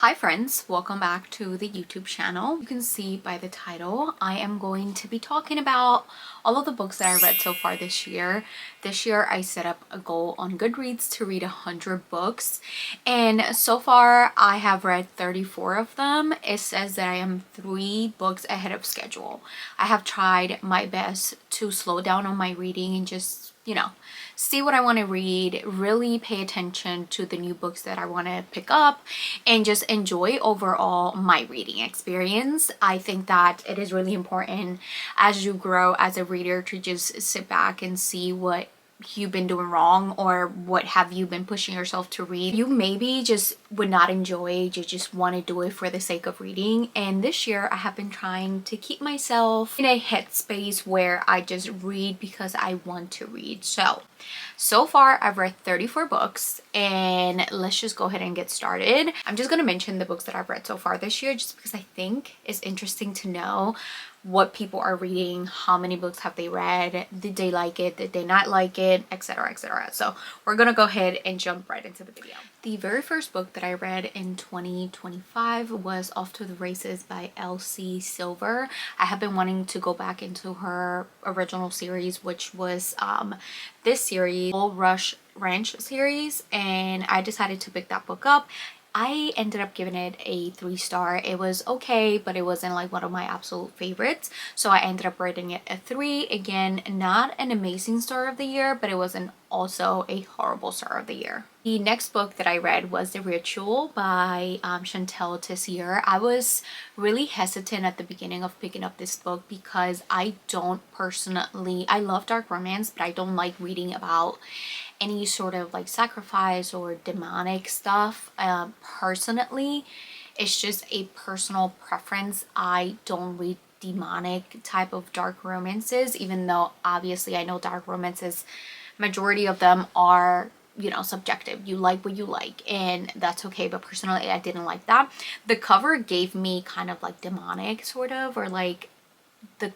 Hi friends, welcome back to the YouTube channel. You can see by the title, I am going to be talking about all of the books that I read so far this year. This year I set up a goal on Goodreads to read 100 books, and so far I have read 34 of them. It says that I am 3 books ahead of schedule. I have tried my best to slow down on my reading and just see what I want to read, really pay attention to the new books that I want to pick up, and just enjoy overall my reading experience. I think that it is really important as you grow as a reader to just sit back and see what you've been doing wrong or what have you been pushing yourself to read. You maybe just would not enjoy, you just want to do it for the sake of reading. And this year I have been trying to keep myself in a headspace where I just read because I want to read. So far I've read 34 books, and let's just go ahead and get started. I'm just going to mention the books that I've read so far this year just because I think it's interesting to know what people are reading, how many books have they read, did they like it, did they not like it, etc, etc. So we're gonna go ahead and jump right into the video. The very first book that I read in 2025 was Off to the Races by Elsie Silver. I have been wanting to go back into her original series, which was this series, Bull Rush Ranch series, and I decided to pick that book up. I ended up giving it a 3-star. It was okay, but it wasn't like one of my absolute favorites. So I ended up rating it a 3. Again, not an amazing star of the year, but it wasn't also a horrible star of the year. The next book that I read was The Ritual by Chantel Tessier. I was really hesitant at the beginning of picking up this book because I love dark romance, but I don't like reading about any sort of like sacrifice or demonic stuff. Personally, it's just a personal preference. I don't read demonic type of dark romances, even though obviously I know dark romances, majority of them are subjective. You like what you like, and that's okay, but personally I didn't like that. The cover gave me kind of like demonic sort of, or like the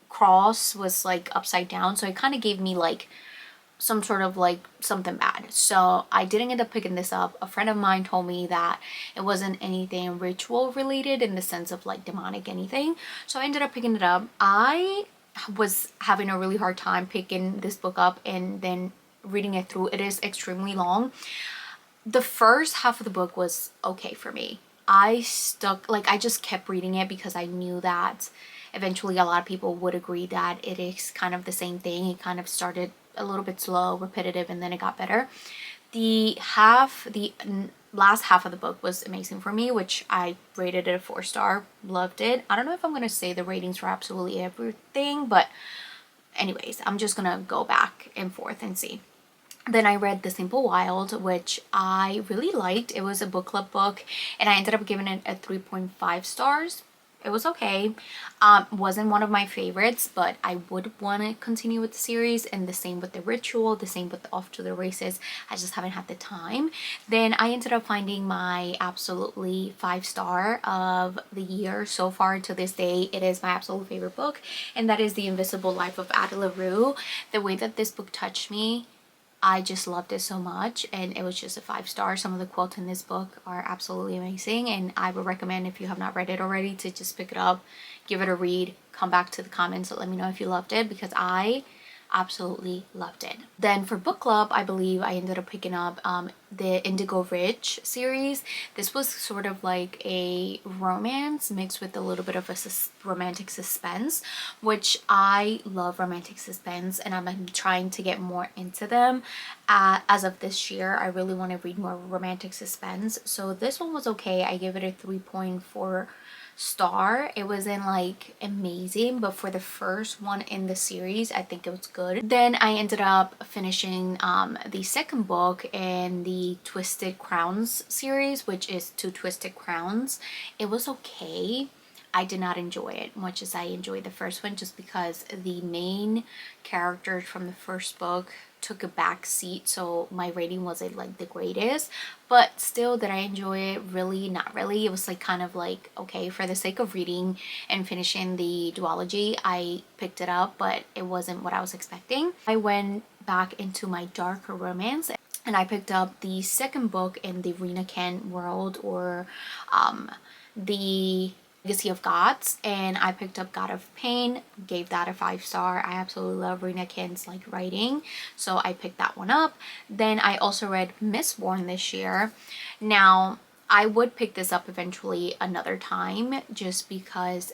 cross was like upside down, so it kind of gave me like some sort of like something bad. So I didn't end up picking this up. A friend of mine told me that it wasn't anything ritual related in the sense of like demonic anything, so I ended up picking it up. I was having a really hard time picking this book up and then reading it through. It is extremely long. The first half of the book was okay for me. I just kept reading it because I knew that eventually a lot of people would agree that it is kind of the same thing. It kind of started a little bit slow, repetitive, and then it got better. The last half of the book was amazing for me, which I rated it a 4-star. Loved it. I don't know if I'm gonna say the ratings for absolutely everything, but anyways, I'm just gonna go back and forth and see. Then I read The Simple Wild, which I really liked. It was a book club book, and I ended up giving it a 3.5 stars. It was okay. Wasn't one of my favorites, but I would want to continue with the series, and the same with The Ritual, the same with Off to the Races. I just haven't had the time. Then I ended up finding my absolutely 5-star of the year so far to this day. It is my absolute favorite book, and that is The Invisible Life of Ada LaRue. The way that this book touched me, I just loved it so much, and it was just a 5-star. Some of the quotes in this book are absolutely amazing, and I would recommend, if you have not read it already, to just pick it up, give it a read, come back to the comments, let me know if you loved it, because I absolutely loved it. Then for book club, I believe I ended up picking up the Indigo Ridge series. This was sort of like a romance mixed with a little bit of a romantic suspense, which I love romantic suspense, and I'm trying to get more into them. As of this year, I really want to read more romantic suspense, so this one was okay. I gave it a 3.4 star. It wasn't like amazing, but for the first one in the series, I think it was good. Then I ended up finishing the second book in the Twisted Crowns series, which is Two Twisted Crowns. It was okay. I did not enjoy it much as I enjoyed the first one, just because the main characters from the first book took a back seat, so my rating wasn't like the greatest. But still, did I enjoy it? Really, not really. It was like kind of like okay, for the sake of reading and finishing the duology, I picked it up, but it wasn't what I was expecting. I went back into my darker romance and I picked up the second book in the Rena Ken world, or the Legacy of Gods, and I picked up God of Pain, gave that a 5-star. I absolutely love Rena Ken's like writing, so I picked that one up. Then I also read Mistborn this year. Now I would pick this up eventually another time, just because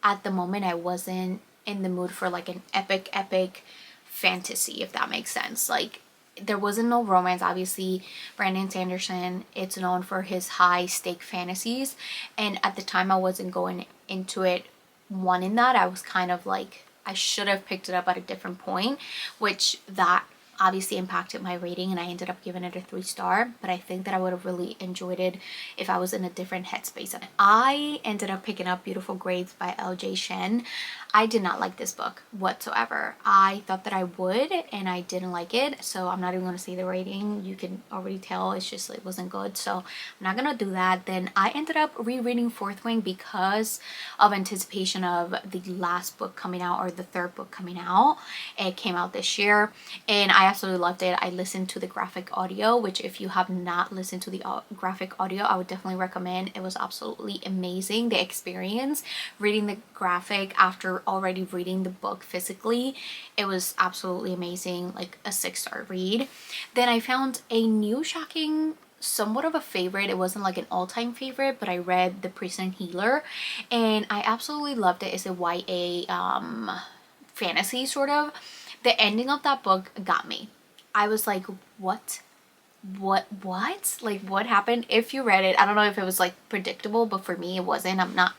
at the moment I wasn't in the mood for like an epic fantasy, if that makes sense. Like, there wasn't no romance. Obviously, Brandon Sanderson, it's known for his high stake fantasies, and at the time I wasn't going into it wanting that. I was kind of like, I should have picked it up at a different point, which that obviously impacted my rating, and I ended up giving it a 3-star. But I think that I would have really enjoyed it if I was in a different headspace. I ended up picking up Beautiful Grades by LJ Shen. I did not like this book whatsoever. I thought that I would, and I didn't like it, so I'm not even going to say the rating. You can already tell it's just, it wasn't good, so I'm not going to do that. Then I ended up rereading Fourth Wing because of anticipation of the last book coming out, or the third book coming out. It came out this year, and I absolutely loved it. I listened to the graphic audio, which if you have not listened to the graphic audio, I would definitely recommend. It was absolutely amazing. The experience reading the graphic after already reading the book physically, it was absolutely amazing. Like a 6-star read. Then I found a new shocking, somewhat of a favorite. It wasn't like an all-time favorite, but I read The Prison Healer, and I absolutely loved it. It's a YA fantasy sort of. The ending of that book got me. I was like, what like, what happened? If you read it, I don't know if it was like predictable, but for me it wasn't. I'm not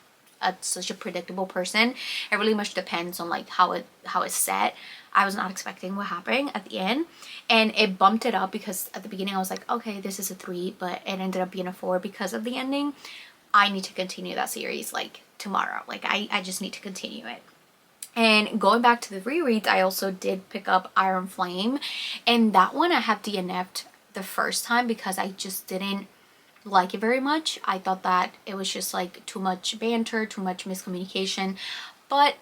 such a predictable person. It really much depends on like how it's set. I was not expecting what happened at the end, and it bumped it up, because at the beginning I was like, okay, this is a 3, but it ended up being a 4 because of the ending. I need to continue that series like tomorrow. Like, I just need to continue it. And going back to the rereads, I also did pick up Iron Flame, and that one I had DNF'd the first time because I just didn't like it very much. I thought that it was just like too much banter, too much miscommunication, but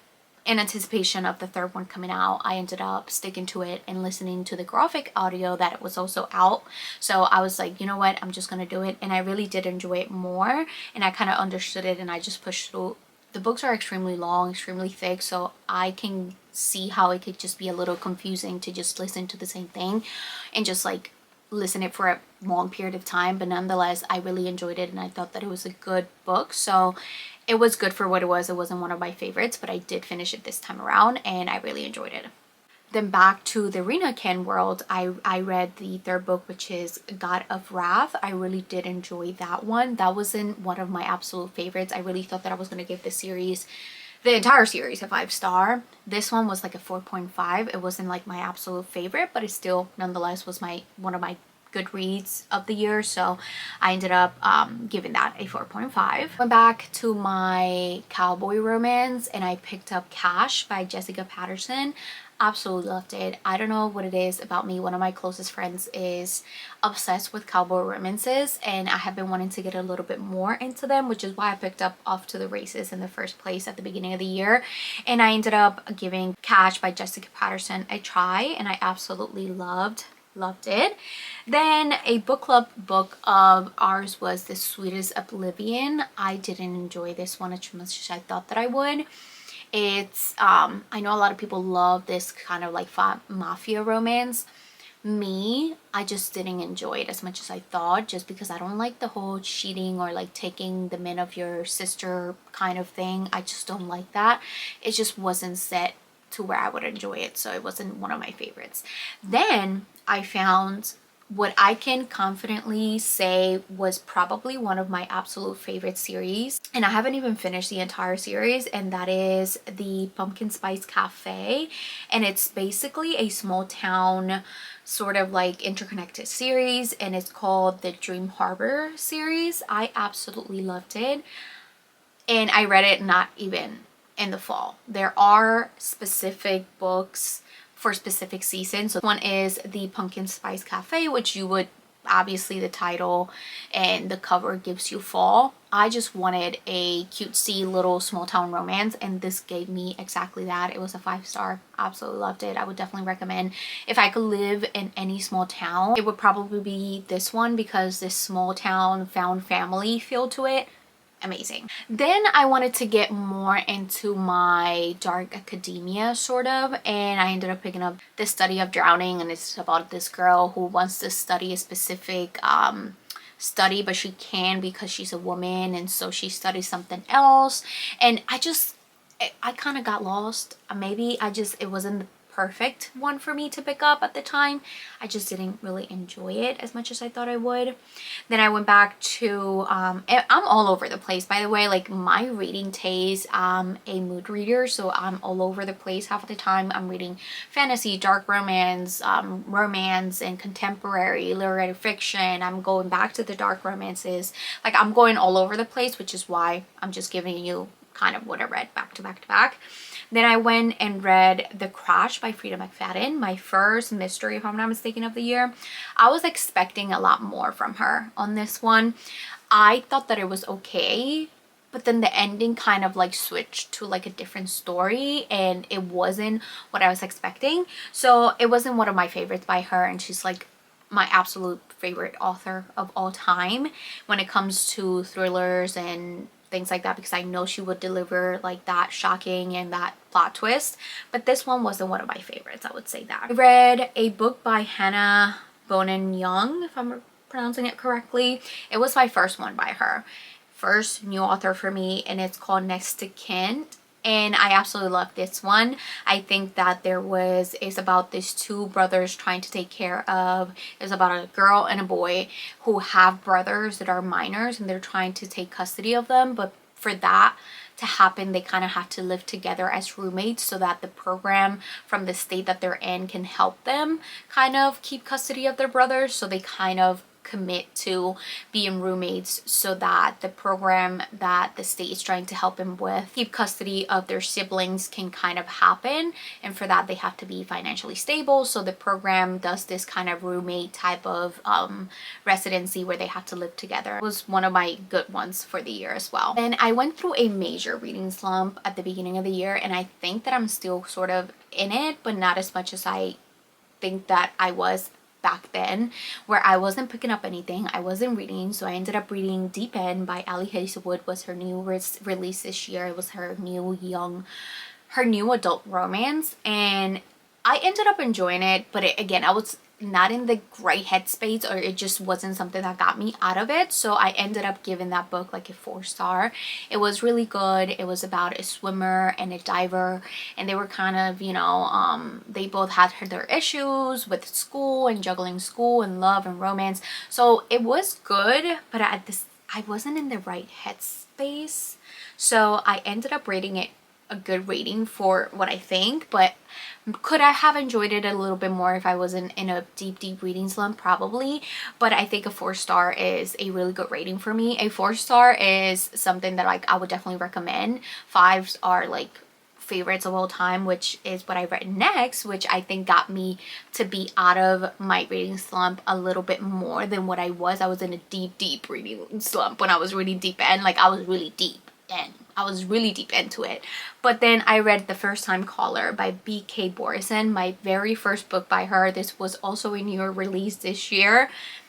in anticipation of the third one coming out, I ended up sticking to it and listening to the graphic audio that it was also out. So I was like, you know what, I'm just gonna do it, and I really did enjoy it more, and I kind of understood it, and I just pushed through. The books are extremely long, extremely thick, so I can see how it could just be a little confusing to just listen to the same thing and just like listen it for a long period of time. But nonetheless, I really enjoyed it, and I thought that it was a good book. So it was good for what it was. It wasn't one of my favorites, but I did finish it this time around, and I really enjoyed it. Then back to the Rena Ken world, I read the third book, which is God of Wrath. I really did enjoy that one. That wasn't one of my absolute favorites. I really thought that I was going to give the entire series a 5-star. This one was like a 4.5. It wasn't like my absolute favorite, but it still nonetheless was one of my good reads of the year, so I ended up giving that a 4.5. Went back to my cowboy romance, and I picked up Cash by Jessica Patterson. Absolutely loved it. I don't know what it is about me. One of my closest friends is obsessed with cowboy romances, and I have been wanting to get a little bit more into them, which is why I picked up Off to the Races in the first place at the beginning of the year. And I ended up giving Cash by Jessica Patterson a try, and I absolutely loved it. Then a book club book of ours was The Sweetest Oblivion. I didn't enjoy this one as much as I thought that I would. It's I know a lot of people love this kind of like mafia romance. Me, I just didn't enjoy it as much as I thought, just because I don't like the whole cheating or like taking the men of your sister kind of thing. I just don't like that. It just wasn't set to where I would enjoy it, so it wasn't one of my favorites. Then I found what I can confidently say was probably one of my absolute favorite series, and I haven't even finished the entire series, and that is the Pumpkin Spice Cafe. And it's basically a small town sort of like interconnected series, and it's called the Dream Harbor series. I absolutely loved it, and I read it not even in the fall. There are specific books for specific seasons. So one is the Pumpkin Spice Cafe, which you would obviously the title and the cover gives you fall. I just wanted a cutesy little small town romance, and this gave me exactly that. It was a 5-star. Absolutely loved it. I would definitely recommend. If I could live in any small town, it would probably be this one, because this small town found family feel to it. Amazing. Then I wanted to get more into my dark academia sort of, and I ended up picking up The Study of Drowning, and it's about this girl who wants to study a specific study, but she can because she's a woman, and so she studies something else. And I kind of got lost. Maybe it wasn't the perfect one for me to pick up at the time. I just didn't really enjoy it as much as I thought I would. Then I went back to I'm all over the place, by the way. Like, my reading taste, a mood reader, so I'm all over the place. Half of the time I'm reading fantasy, dark romance, romance and contemporary literary fiction. I'm going back to the dark romances. Like, I'm going all over the place, which is why I'm just giving you kind of what I read back to back to back. Then I went and read The Crash by Frida McFadden, my first mystery, if I'm not mistaken, of the year. I was expecting a lot more from her on this one. I thought that it was okay, but then the ending kind of like switched to like a different story, and it wasn't what I was expecting. So it wasn't one of my favorites by her, and she's like my absolute favorite author of all time when it comes to thrillers and things like that, because I know she would deliver like that shocking and that plot twist. But this one wasn't one of my favorites, I would say that. I read a book by Hannah Bonin Young, if I'm pronouncing it correctly. It was my first one by her, first new author for me, and it's called Next to Kin. And I absolutely love this one. I think that it's about these two brothers trying to take care of, it's about a girl and a boy who have brothers that are minors, and they're trying to take custody of them. But for that to happen, they kind of have to live together as roommates, so that the program from the state that they're in can help them kind of keep custody of their brothers. So they kind of commit to being roommates, so that the program that the state is trying to help them with keep custody of their siblings can kind of happen. And for that, they have to be financially stable. So the program does this kind of roommate type of residency where they have to live together. It was one of my good ones for the year as well. And I went through a major reading slump at the beginning of the year, and I think that I'm still sort of in it, but not as much as I think that I was back then, where I wasn't picking up anything. I wasn't reading, so I ended up reading Deep End by Ali Hazelwood. Was her new release this year. It was her new adult romance, and I ended up enjoying it. But again, I was not in the great headspace, or it just wasn't something that got me out of it. So I ended up giving that book like a 4-star. It was really good. It was about a swimmer and a diver, and they were kind of, they both had their issues with school and juggling school and love and romance. So it was good, but I wasn't in the right headspace. So I ended up rating it a good rating for what I think, but could I have enjoyed it a little bit more if I wasn't in a deep reading slump? Probably. But I think a 4-star is a really good rating for me. A 4-star is something that like I would definitely recommend. 5s are like favorites of all time, which is what I read next, which I think got me to be out of my reading slump a little bit more than what I was. I was in a deep reading slump when I was reading Deep End. Like, I was really deep into it. But then I read The First Time Caller by B.K. Borison, my very first book by her. This was also a newer release this year.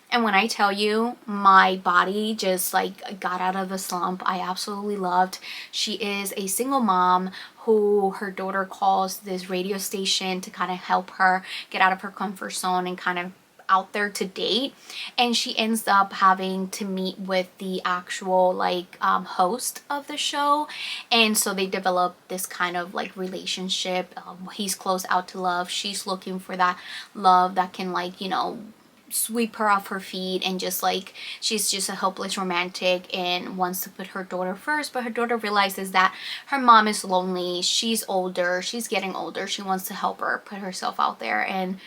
And when I tell you, my body just like got out of the slump. I absolutely loved. She is a single mom who her daughter calls this radio station to kind of help her get out of her comfort zone and kind of out there to date, and she ends up having to meet with the actual host of the show, and so they develop this kind of like relationship. He's close out to love, she's looking for that love that can sweep her off her feet, and just like she's just a hopeless romantic and wants to put her daughter first, but her daughter realizes that her mom is lonely, she's getting older, she wants to help her put herself out there, and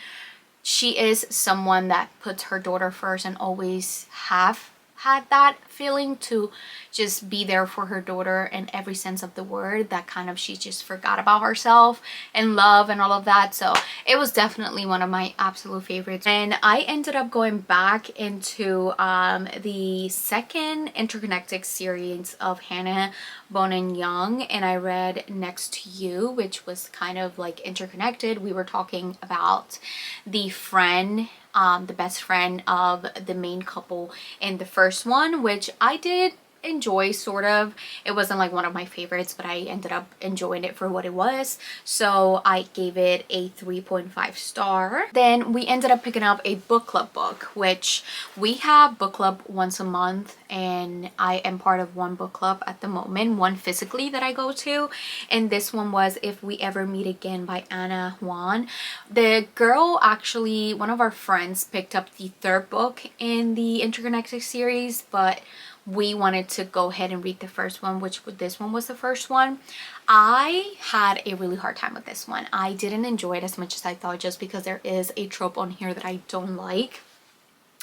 she is someone that puts her daughter first and always have had that feeling to just be there for her daughter in every sense of the word, that kind of she just forgot about herself and love and all of that. So it was definitely one of my absolute favorites. And I ended up going back into the second interconnected series of Hannah Bonin Young, and I read Next to You, which was kind of like interconnected. We were talking about the friend, the best friend of the main couple in the first one, which I did enjoy, sort of. It wasn't like one of my favorites, but I ended up enjoying it for what it was, so I gave it a 3.5 star. Then we ended up picking up a book club book, which we have book club once a month, and I am part of one book club at the moment, one physically that I go to, and this one was If We Ever Meet Again by Anna Juan. The girl, actually one of our friends, picked up the third book in the interconnected series, but we wanted to go ahead and read the first one, which this one was the first one. I had a really hard time with this one. I didn't enjoy it as much as I thought, just because there is a trope on here that I don't like,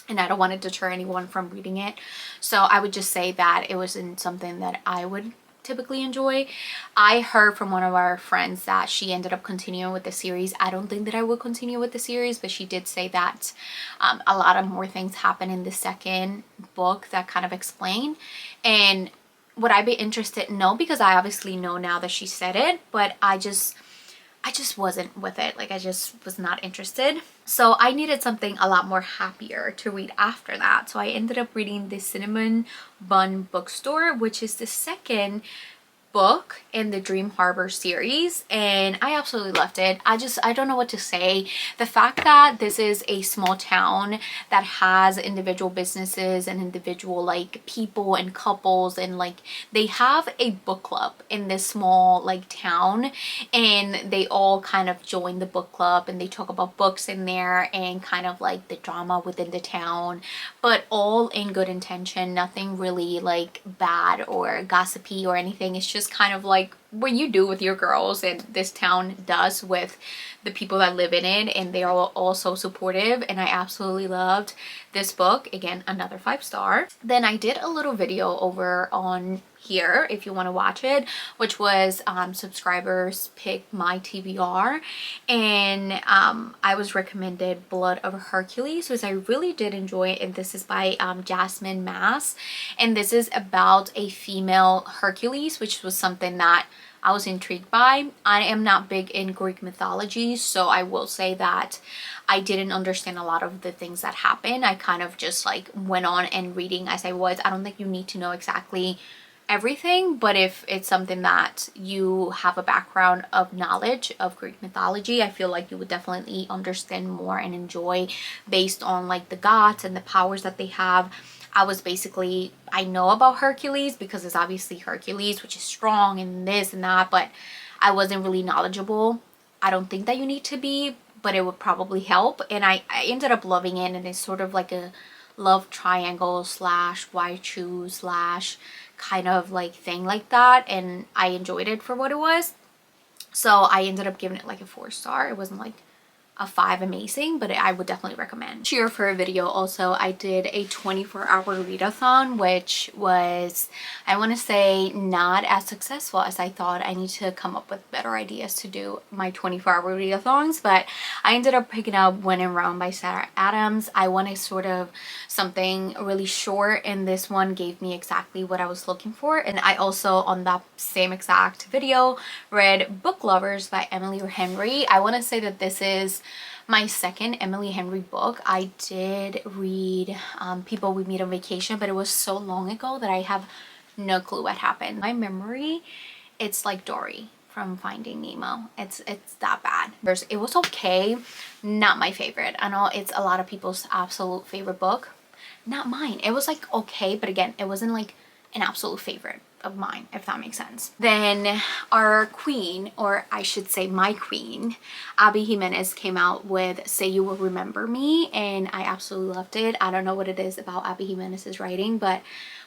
and I don't want to deter anyone from reading it. So I would just say that it wasn't something that I would typically enjoy. I heard from one of our friends that she ended up continuing with the series. I don't think that I will continue with the series, but she did say that a lot of more things happen in the second book that kind of explain. And would I be interested? No, because I obviously know now that she said it, but I just wasn't with it. Like, I just was not interested. So I needed something a lot more happier to read after that. So I ended up reading The Cinnamon Bun Bookstore, which is the second book in the Dream Harbor series, and I absolutely loved it. I don't know what to say. The fact that this is a small town that has individual businesses and individual like people and couples, and like they have a book club in this small like town, and they all kind of join the book club and they talk about books in there and kind of like the drama within the town, but all in good intention, nothing really like bad or gossipy or anything. It's just kind of like what you do with your girls, and this town does with the people that live in it, and they are all so supportive, and I absolutely loved this book. Again, another 5-star. Then I did a little video over on here if you want to watch it, which was subscribers pick my TBR, and I was recommended Blood of Hercules, which I really did enjoy, and this is by Jasmine Mass, and this is about a female Hercules, which was something that I was intrigued by. I am not big in Greek mythology, so I will say that I didn't understand a lot of the things that happened. I kind of just like went on and reading as I was. I don't think you need to know exactly everything, but if it's something that you have a background of knowledge of Greek mythology, I feel like you would definitely understand more and enjoy based on like the gods and the powers that they have. I know about Hercules because it's obviously Hercules, which is strong and this and that, but I wasn't really knowledgeable. I don't think that you need to be, but it would probably help. And I ended up loving it, and it's sort of like a love triangle slash why choose slash kind of like thing like that, and I enjoyed it for what it was. So I ended up giving it like a 4-star. It wasn't like a 5 amazing, but I would definitely recommend. Here for a video also, I did a 24-hour readathon, which was, I want to say, not as successful as I thought. I need to come up with better ideas to do my 24-hour readathons, but I ended up picking up When in Rome by Sarah Adams. I wanted sort of something really short, and this one gave me exactly what I was looking for. And I also, on that same exact video, read Book Lovers by Emily Henry. I want to say that this is my second Emily Henry book. I did read People We Meet on Vacation, but it was so long ago that I have no clue what happened. My memory, it's like Dory from Finding Nemo. It's that bad. It was okay, not my favorite. I know it's a lot of people's absolute favorite book, not mine. It was like okay, but again, it wasn't like an absolute favorite of mine, if that makes sense. Then our queen, or I should say my queen, Abby Jimenez, came out with Say You Will Remember Me, and I absolutely loved it. I don't know what it is about Abby Jimenez's writing, but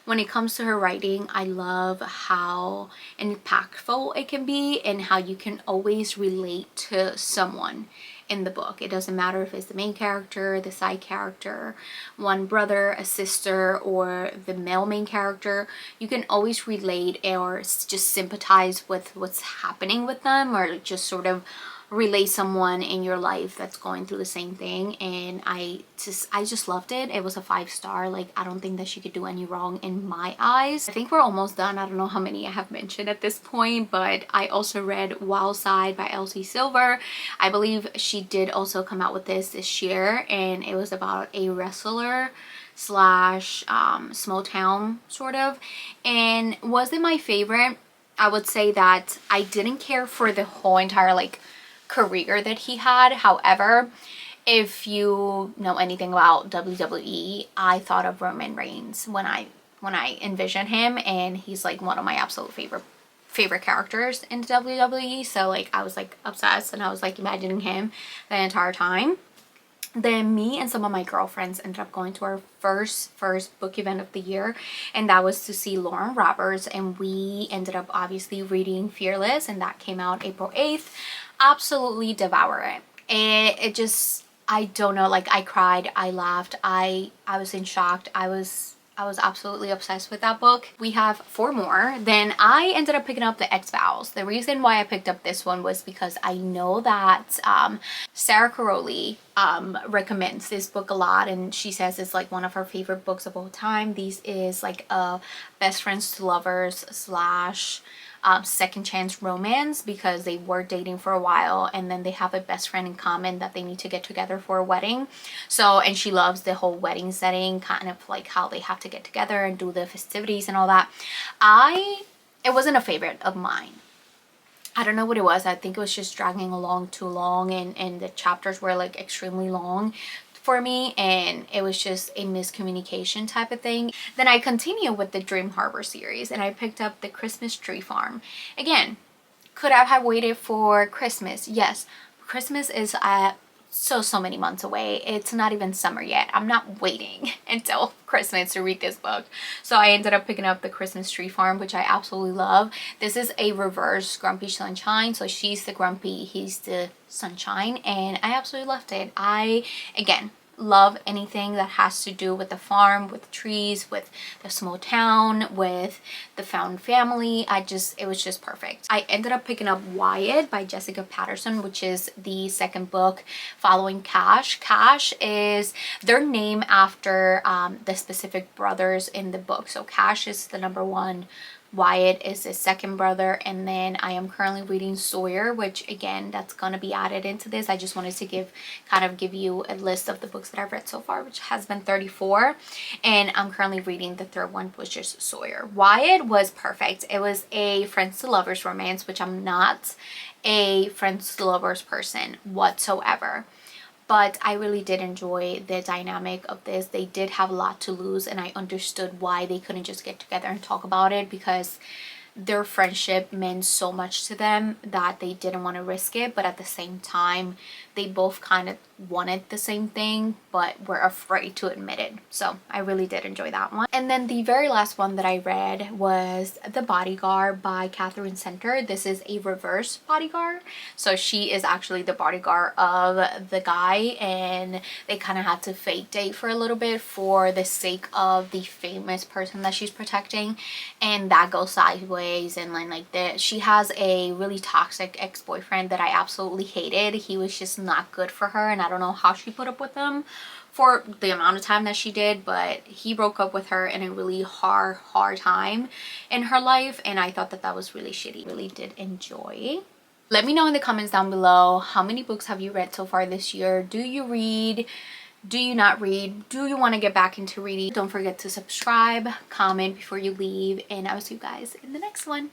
when it comes to her writing, I love how impactful it can be and how you can always relate to someone in the book. It doesn't matter if it's the main character, the side character, one brother, a sister, or the male main character. You can always relate or just sympathize with what's happening with them, or just sort of relate someone in your life that's going through the same thing. And I just loved it. It was a 5-star. Like, I don't think that she could do any wrong in my eyes. I think we're almost done. I don't know how many I have mentioned at this point, but I also read Wild Side by Elsie Silver. I believe she did also come out with this year, and it was about a wrestler slash small town sort of. And was it my favorite? I would say that I didn't care for the whole entire like career that he had. However, if you know anything about WWE, I thought of Roman Reigns when I envisioned him, and he's like one of my absolute favorite characters in WWE. So like I was like obsessed, and I was like imagining him the entire time. Then me and some of my girlfriends ended up going to our first book event of the year, and that was to see Lauren Roberts, and we ended up obviously reading Fearless, and that came out April 8th. Absolutely devour it. It just, I don't know, like I cried, I laughed, I was in shock. I was absolutely obsessed with that book. We have 4 more. Then I ended up picking up the X-Files. The reason why I picked up this one was because I know that Sarah Caroli recommends this book a lot, and she says it's like one of her favorite books of all time. This is like a best friends to lovers slash second chance romance, because they were dating for a while, and then they have a best friend in common that they need to get together for a wedding. So, and she loves the whole wedding setting, kind of like how they have to get together and do the festivities and all that. It wasn't a favorite of mine. I don't know what it was. I think it was just dragging along too long, and the chapters were like extremely long for me, and it was just a miscommunication type of thing. Then I continue with the Dream Harbor series, and I picked up The Christmas Tree Farm. Again, could I have waited for Christmas? Yes. Christmas is so many months away. It's not even summer yet. I'm not waiting until Christmas to read this book. So I ended up picking up The Christmas Tree Farm, which I absolutely love. This is a reverse Grumpy Sunshine. So she's the grumpy, he's the sunshine, and I absolutely loved it. I, again, love anything that has to do with the farm, with trees, with the small town, with the found family. It was just perfect. I ended up picking up Wyatt by Jessica Patterson, which is the second book following Cash. Cash is their name after the specific brothers in the book. So Cash is the number 1, Wyatt is his second brother, and then I am currently reading Sawyer, which again, that's gonna be added into this. I just wanted to give you a list of the books that I've read so far, which has been 34, and I'm currently reading the third one, which is Sawyer. Wyatt was perfect. It was a friends to lovers romance, which I'm not a friends to lovers person whatsoever. But I really did enjoy the dynamic of this. They did have a lot to lose, and I understood why they couldn't just get together and talk about it, because their friendship meant so much to them that they didn't want to risk it. But at the same time, they both kind of wanted the same thing, but were afraid to admit it. So I really did enjoy that one. And then the very last one that I read was The Bodyguard by Catherine Center. This is a reverse bodyguard. So she is actually the bodyguard of the guy, and they kind of had to fake date for a little bit for the sake of the famous person that she's protecting, and that goes sideways. And then like she has a really toxic ex-boyfriend that I absolutely hated. He was just not good for her, and I don't know how she put up with him for the amount of time that she did, but he broke up with her in a really hard time in her life, and I thought that that was really shitty. Really did enjoy. Let me know in the comments down below, how many books have you read so far this year? Do you read? Do you not read? Do you want to get back into reading? Don't forget to subscribe, comment before you leave, and I will see you guys in the next one.